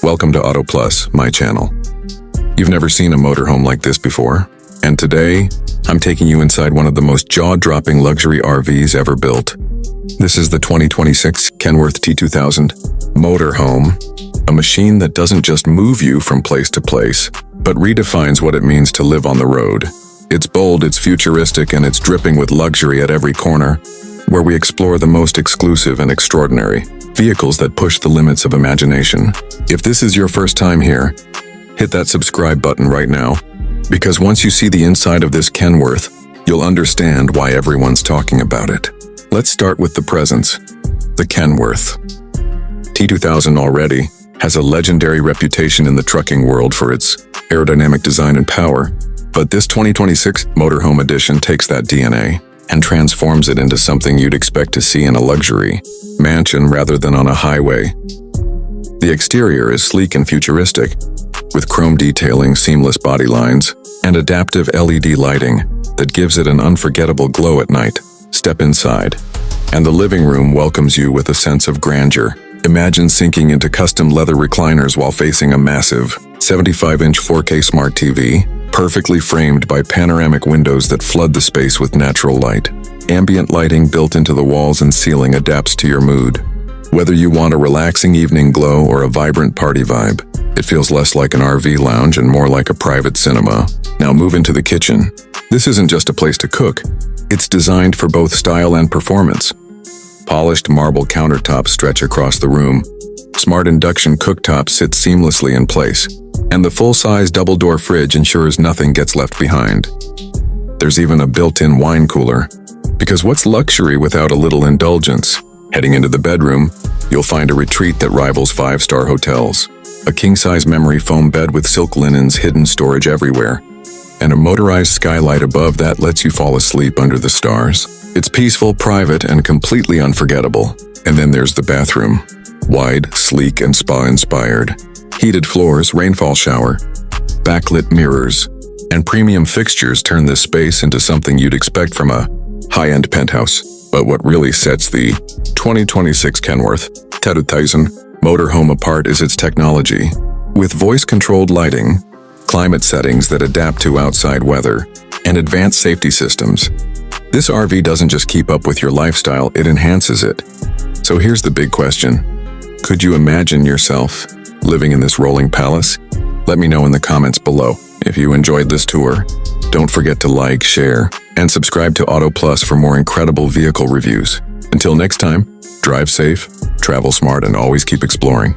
Welcome to Auto Plus, my channel. You've never seen a motorhome like this before, and today, I'm taking you inside one of the most jaw-dropping luxury RVs ever built. This is the 2026 Kenworth T2000 Motorhome, a machine that doesn't just move you from place to place, but redefines what it means to live on the road. It's bold, it's futuristic, and it's dripping with luxury at every corner, where we explore the most exclusive and extraordinary vehicles that push the limits of imagination. If this is your first time here, hit that subscribe button right now, because once you see the inside of this Kenworth, you'll understand why everyone's talking about it. Let's start with the presence. The Kenworth T2000 already has a legendary reputation in the trucking world for its aerodynamic design and power, but this 2026 Motorhome Edition takes that DNA and transforms it into something you'd expect to see in a luxury mansion rather than on a highway. The exterior is sleek and futuristic, with chrome detailing, seamless body lines, and adaptive LED lighting that gives it an unforgettable glow at night. Step inside, and the living room welcomes you with a sense of grandeur. Imagine sinking into custom leather recliners while facing a massive 75-inch 4K smart TV, perfectly framed by panoramic windows that flood the space with natural light. Ambient lighting built into the walls and ceiling adapts to your mood. Whether you want a relaxing evening glow or a vibrant party vibe, it feels less like an RV lounge and more like a private cinema. Now move into the kitchen. This isn't just a place to cook. It's designed for both style and performance. Polished marble countertops stretch across the room. Smart induction cooktops sit seamlessly in place. And the full-size double-door fridge ensures nothing gets left behind. There's even a built-in wine cooler. Because what's luxury without a little indulgence? Heading into the bedroom, you'll find a retreat that rivals five-star hotels. A king-size memory foam bed with silk linens, hidden storage everywhere, and a motorized skylight above that lets you fall asleep under the stars. It's peaceful, private, and completely unforgettable. And then there's the bathroom. Wide, sleek, and spa-inspired. Heated floors, rainfall shower, backlit mirrors, and premium fixtures turn this space into something you'd expect from a high-end penthouse. But what really sets the 2026 Kenworth T2000 Motorhome apart is its technology. With voice-controlled lighting, climate settings that adapt to outside weather, and advanced safety systems, this RV doesn't just keep up with your lifestyle, it enhances it. So here's the big question. Could you imagine yourself living in this rolling palace? Let me know in the comments below. If you enjoyed this tour, don't forget to like, share, and subscribe to Auto Plus for more incredible vehicle reviews. Until next time, drive safe, travel smart, and always keep exploring.